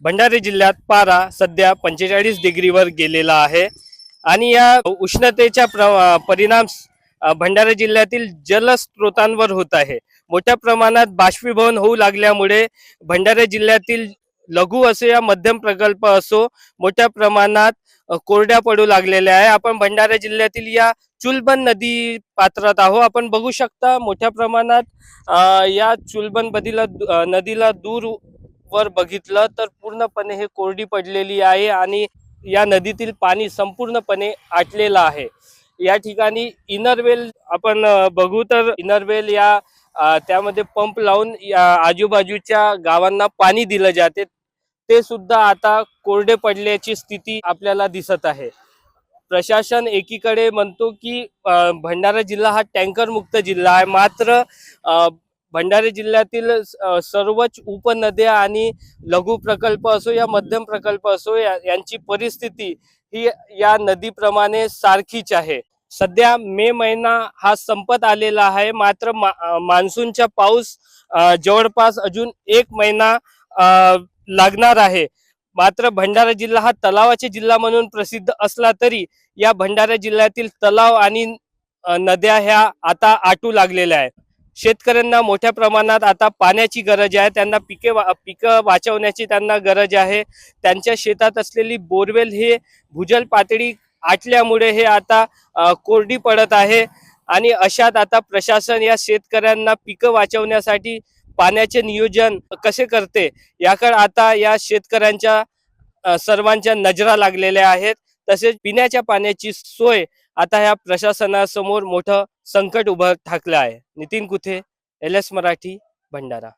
भंडारा जिल्ह्यात पारा सध्या 45 डिग्रीवर गेलेला आहे आणि या उष्णतेचा परिणाम भंडारा जिल्ह्यातील जलस्रोतांवर होत आहे। मोठ्या प्रमाणात बाष्पीभवन होऊ लागल्यामुळे भंडारा जिल्ह्यातील लघु असो या मध्यम प्रकल्प असो मोठ्या प्रमाणात कोरड्या पडू लागलेल्या आहे। आपण भंडारा जिल्ह्यातील या चुलबन नदी पात्रात आहो। आपण बघू शकता मोठ्या प्रमाणात या चुलबन नदीला दूर वर बघितलं तर पूर्णपणे हे कोरडी पडलेली आहे आणि या नदीतील पाणी संपूर्णपणे आटलेलं आहे। या ठिकाणी इनरवेल आपण बघू तर इनरवेल या त्यामध्ये पंप लावून या आजूबाजूच्या गावांना पाणी दिलं जाते, ते सुद्धा आता कोरडे पडल्याची स्थिती आपल्याला दिसत आहे। प्रशासन एकीकडे म्हणतो की भंडारा जिल्हा हा टँकर मुक्त जिल्हा आहे, मात्र भंडारा जिल्ह्यातील सर्वच उपनद्या आणि लघु प्रकल्प असो या मध्यम प्रकल्प असो यांची परिस्थिती ही या नदीप्रमाणे सारखीच आहे। सध्या मे महिना हा संपत आलेला आहे, मात्र मान्सूनचा पाऊस जवळपास अजून 1 महिना लागणार आहे। मात्र भंडारा जिल्हा हा तलावाचा जिल्हा म्हणून प्रसिद्ध असला तरी या भंडारा जिल्ह्यातील तलाव आणि नद्या ह्या आता आटू लागलेल्या आहेत। शेतकऱ्यांना मोठ्या प्रमाणात आता पाण्याची गरज आहे, त्यांना पिकं वाचवण्याची त्यांना गरज आहे। त्यांच्या शेतात असलेली बोरवेल हे भूजल पातळी आटल्यामुळे हे आता कोरडी पडत आहे आणि अशात आता प्रशासन या शेतकऱ्यांना पिकं वाचवण्यासाठी पाण्याचे नियोजन कसे करते याकडे आता या शेतकऱ्यांच्या सर्वांच्या नजरा लागलेल्या आहेत। तसेच पिण्याच्या पाण्याची सोय आता ह्या प्रशासनासमोर मोठं संकट उभं ठाकलं आहे। नितीन कुथे, LS मराठी, भंडारा।